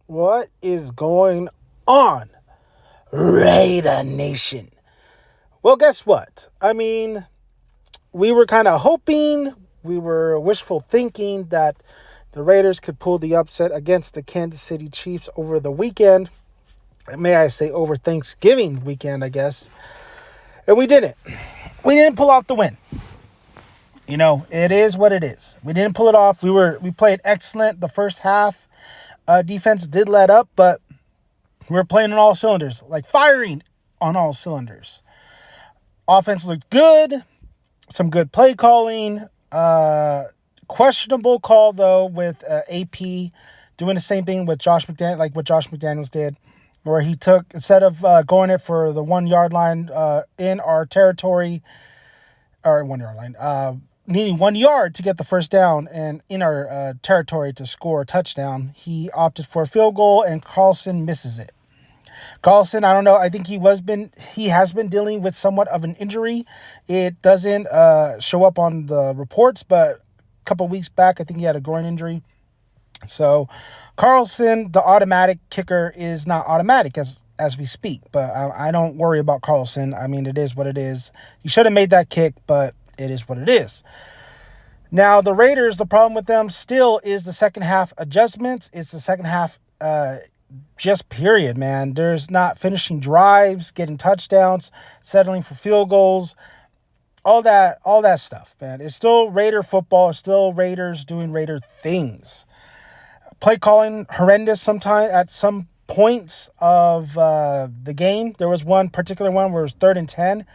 What is going on, Raider Nation? Well, guess what? We were kind of hoping, we were wishful thinking that the Raiders could pull the upset against the Kansas City Chiefs over the weekend. May I say over Thanksgiving weekend, I guess. And we didn't. We didn't pull off the win. You know, it is what it is. We didn't pull it off. We played excellent the first half. Defense did let up, but we were playing on all cylinders, like firing on all cylinders. Offense looked good. Some good play calling. Questionable call, though, with AP doing the same thing with Josh McDaniels, like what Josh McDaniels did, where he took, instead of going it for the 1 yard line in our territory, or 1 yard line, needing 1 yard to get the first down and in our territory to score a touchdown, he opted for a field goal, and Carlson misses it. Carlson, I don't know. I think he has been dealing with somewhat of an injury. It doesn't show up on the reports, but a couple weeks back, I think he had a groin injury. So Carlson, the automatic kicker, is not automatic as we speak, but I don't worry about Carlson. I mean, it is what it is. He should have made that kick, but it is what it is. Now, the Raiders, the problem with them still is the second half adjustments. It's the second half just period, man. There's not finishing drives, getting touchdowns, settling for field goals, all that stuff, man. It's still Raider football. It's still Raiders doing Raider things. Play calling horrendous sometimes at some points of the game. There was one particular one where it was 3rd and 10,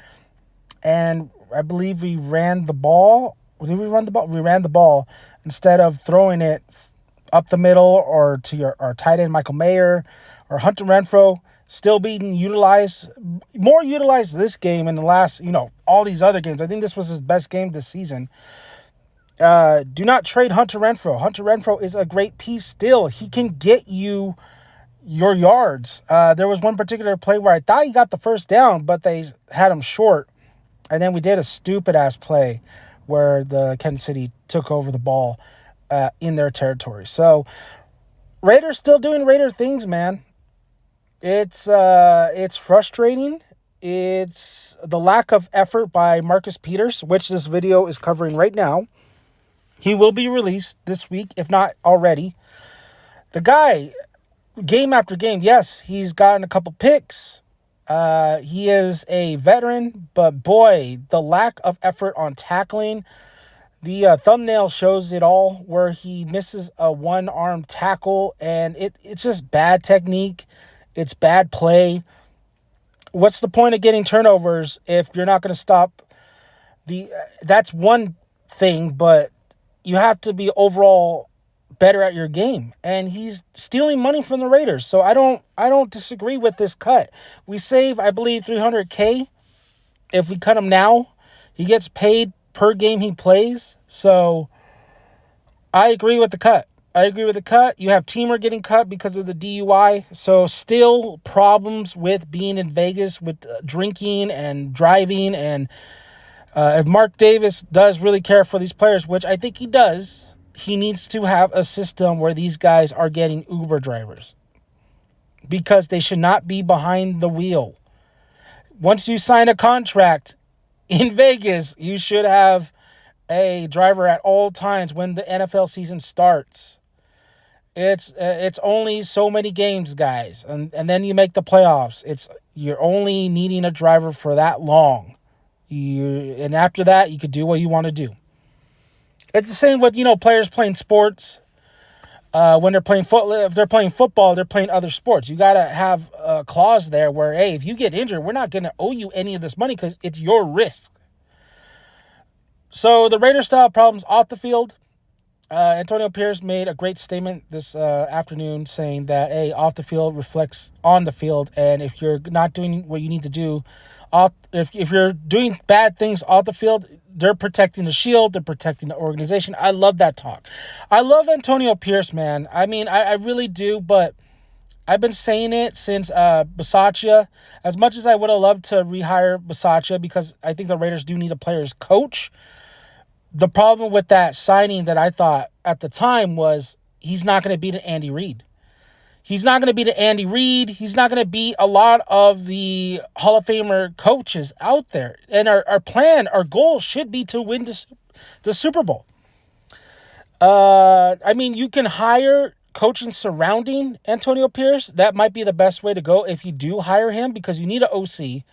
and I believe we ran the ball. Did we run the ball? We ran the ball instead of throwing it up the middle or to our tight end, Michael Mayer, or Hunter Renfrow, still being more utilized this game in the last, all these other games. I think this was his best game this season. Do not trade Hunter Renfrow. Hunter Renfrow is a great piece still. He can get you your yards. There was one particular play where I thought he got the first down, but they had him short. And then we did a stupid-ass play where the Kansas City took over the ball in their territory. So Raiders still doing Raider things, man. It's frustrating. It's the lack of effort by Marcus Peters, which this video is covering right now. He will be released this week, if not already. The guy, game after game, yes, he's gotten a couple picks. He is a veteran, but boy, the lack of effort on tackling. The thumbnail shows it all, where he misses a one-arm tackle, and it's just bad technique. It's bad play. What's the point of getting turnovers if you're not going to stop that's one thing, but you have to be overall better at your game. And he's stealing money from the Raiders. So I don't disagree with this cut. We save, I believe, $300K if we cut him now. He gets paid per game he plays. So I agree with the cut. You have Teamer getting cut because of the DUI. So still problems with being in Vegas with drinking and driving. And if Mark Davis does really care for these players, which I think he does, he needs to have a system where these guys are getting Uber drivers, because they should not be behind the wheel. Once you sign a contract in Vegas, you should have a driver at all times when the NFL season starts. It's only so many games, guys, and then you make the playoffs. You're only needing a driver for that long. And after that, you could do what you want to do. It's the same with, players playing sports. When they're playing if they're playing football, they're playing other sports. You got to have a clause there where, hey, if you get injured, we're not going to owe you any of this money because it's your risk. So the Raiders still have problems off the field. Antonio Pierce made a great statement this afternoon saying that, hey, off the field reflects on the field. And if you're not doing what you need to do, if you're doing bad things off the field, they're protecting the shield. They're protecting the organization. I love that talk. I love Antonio Pierce, man. I mean, I really do, but I've been saying it since Bisaccia. As much as I would have loved to rehire Bisaccia, because I think the Raiders do need a player's coach, the problem with that signing that I thought at the time was he's not going to beat an Andy Reid. He's not going to be the Andy Reid. He's not going to be a lot of the Hall of Famer coaches out there. And our plan, our goal should be to win the Super Bowl. I mean, you can hire coaching surrounding Antonio Pierce. That might be the best way to go if you do hire him, because you need an OC.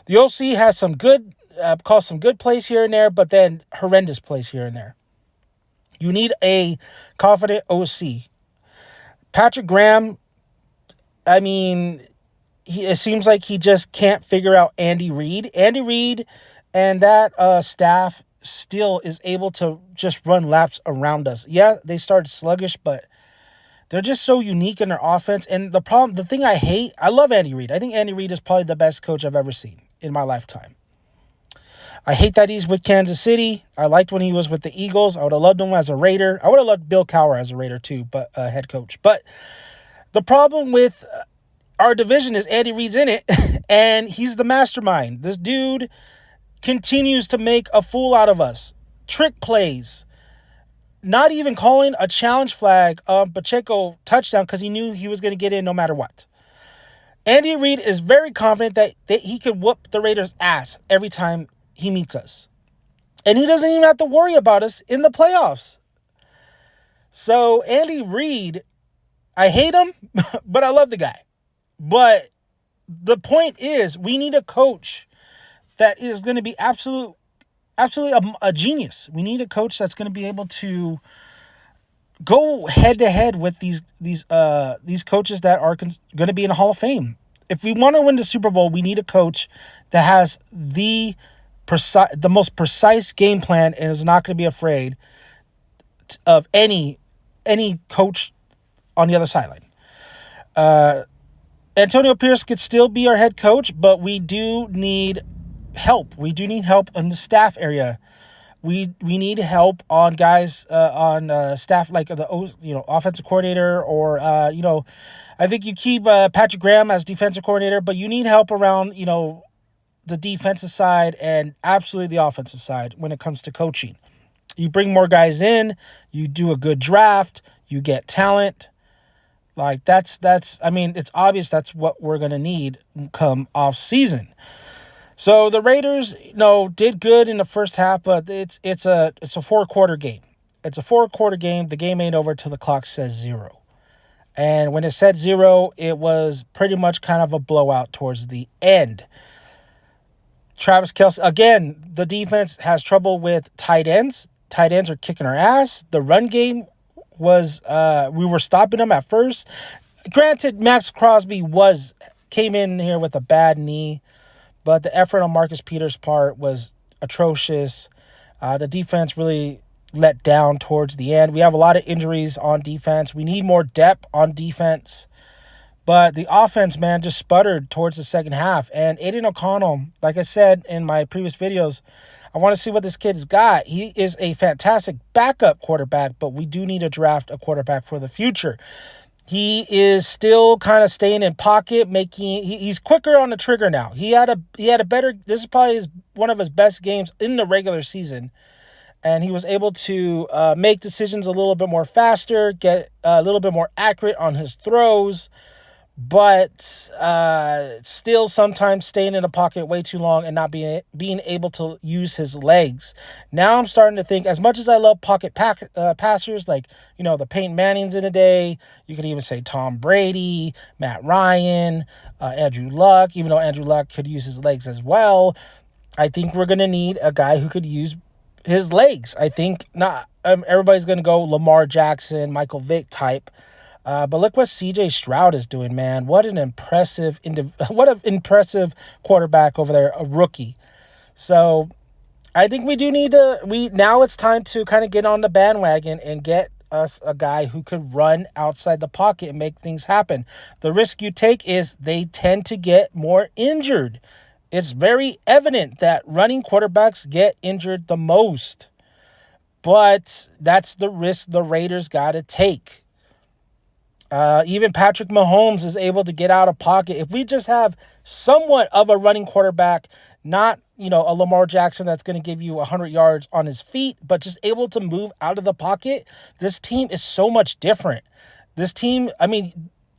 The OC has some good, calls some good plays here and there, but then horrendous plays here and there. You need a confident OC. Patrick Graham, I mean, it seems like he just can't figure out Andy Reid. Andy Reid and that staff still is able to just run laps around us. Yeah, they started sluggish, but they're just so unique in their offense. And the thing I love Andy Reid. I think Andy Reid is probably the best coach I've ever seen in my lifetime. I hate that he's with Kansas City. I liked when he was with the Eagles. I would have loved him as a Raider. I would have loved Bill Cowher as a Raider too, but head coach. But the problem with our division is Andy Reid's in it, and he's the mastermind. This dude continues to make a fool out of us. Trick plays. Not even calling a challenge flag on Pacheco touchdown because he knew he was going to get in no matter what. Andy Reid is very confident that he could whoop the Raiders' ass every time he meets us. And he doesn't even have to worry about us in the playoffs. So Andy Reid, I hate him, but I love the guy. But the point is, we need a coach that is going to be absolutely a genius. We need a coach that's going to be able to go head to head with these coaches that are going to be in the Hall of Fame. If we want to win the Super Bowl, we need a coach that has the most precise game plan and is not going to be afraid of any coach on the other sideline. Antonio Pierce could still be our head coach, but we do need help. We do need help in the staff area. We need help on guys on staff like the offensive coordinator, or I think you keep Patrick Graham as defensive coordinator, but you need help around the defensive side and absolutely the offensive side when it comes to coaching. You bring more guys in, you do a good draft, you get talent. Like that's I mean, it's obvious that's what we're going to need come off season. So the Raiders, did good in the first half, but it's a 4-quarter game. It's a 4-quarter game. The game ain't over till the clock says 0. And when it said 0, it was pretty much kind of a blowout towards the end. Travis Kelce, again, the defense has trouble with tight ends. Tight ends are kicking our ass. The run game was, we were stopping them at first. Granted, Max Crosby came in here with a bad knee, but the effort on Marcus Peters' part was atrocious. The defense really let down towards the end. We have a lot of injuries on defense. We need more depth on defense. But the offense, man, just sputtered towards the second half. And Aiden O'Connell, like I said in my previous videos, I want to see what this kid's got. He is a fantastic backup quarterback, but we do need to draft a quarterback for the future. He is still kind of staying in pocket, he's quicker on the trigger now. He had a better, this is probably one of his best games in the regular season. And he was able to make decisions a little bit more faster, get a little bit more accurate on his throws, but still sometimes staying in the pocket way too long and not being able to use his legs. Now I'm starting to think, as much as I love pocket passers, like, the Peyton Mannings in a day, you could even say Tom Brady, Matt Ryan, Andrew Luck, even though Andrew Luck could use his legs as well, I think we're going to need a guy who could use his legs. I think not everybody's going to go Lamar Jackson, Michael Vick type. But look what C.J. Stroud is doing, man. What an impressive quarterback over there, a rookie. So I think we do need now it's time to kind of get on the bandwagon and get us a guy who could run outside the pocket and make things happen. The risk you take is they tend to get more injured. It's very evident that running quarterbacks get injured the most. But that's the risk the Raiders got to take. Even Patrick Mahomes is able to get out of pocket. If we just have somewhat of a running quarterback, not, a Lamar Jackson that's going to give you 100 yards on his feet, but just able to move out of the pocket, this team is so much different. This team,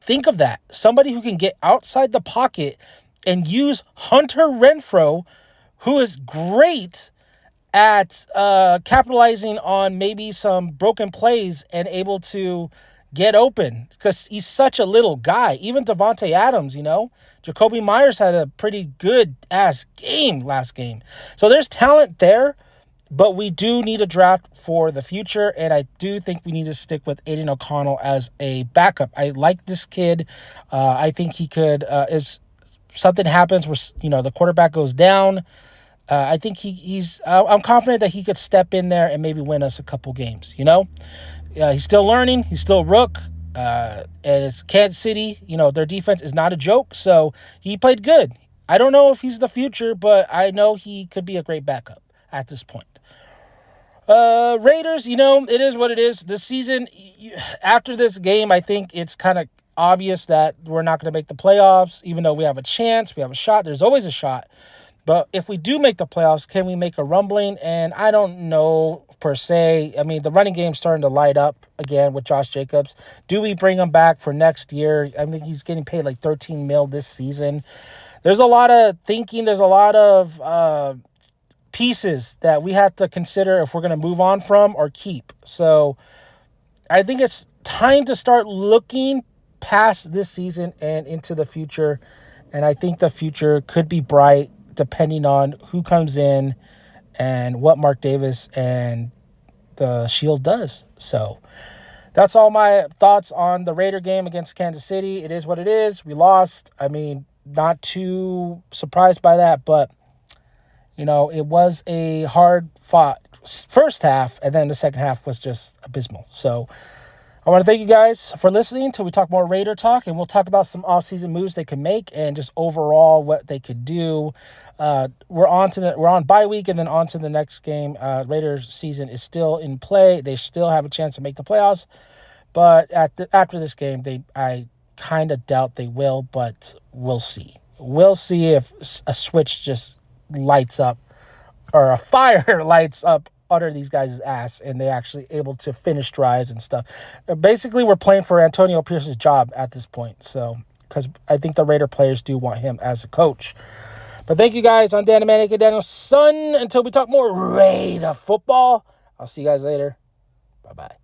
Think of that. Somebody who can get outside the pocket and use Hunter Renfrow, who is great at capitalizing on maybe some broken plays and able to get open because he's such a little guy. Even Devante Adams, Jacoby Meyers had a pretty good ass game last game. So there's talent there, but we do need a draft for the future, and I do think we need to stick with Aiden O'Connell as a backup. I like this kid. I think he could, if something happens where, the quarterback goes down, I think I'm confident that he could step in there and maybe win us a couple games, He's still learning. He's still a rook. And it's Kansas City. Their defense is not a joke, so he played good. I don't know if he's the future, but I know he could be a great backup at this point. Raiders, it is what it is. This season, after this game, I think it's kind of obvious that we're not going to make the playoffs, even though we have a chance, we have a shot. There's always a shot. But if we do make the playoffs, can we make a rumbling? And I don't know per se. I mean, the running game's starting to light up again with Josh Jacobs. Do we bring him back for next year? I think he's getting paid like $13 million this season. There's a lot of thinking. There's a lot of pieces that we have to consider if we're going to move on from or keep. So I think it's time to start looking past this season and into the future. And I think the future could be bright depending on who comes in and what Mark Davis and the Shield does. So that's all my thoughts on the Raider game against Kansas City. It is what it is. We lost. I mean, not too surprised by that, but, it was a hard-fought first half, and then the second half was just abysmal. So I want to thank you guys for listening till we talk more Raider talk, and we'll talk about some offseason moves they can make and just overall what they could do. We're on bye week and then on to the next game. Raiders season is still in play. They still have a chance to make the playoffs, but after this game, I kind of doubt they will, but we'll see. We'll see if a switch just lights up or a fire lights up under these guys' ass and they actually able to finish drives and stuff. Basically, we're playing for Antonio Pierce's job at this point. So, because I think the Raider players do want him as a coach. But thank you guys. I'm Dan Manic and Daniel's son. Until we talk more Raider football, I'll see you guys later. Bye-bye.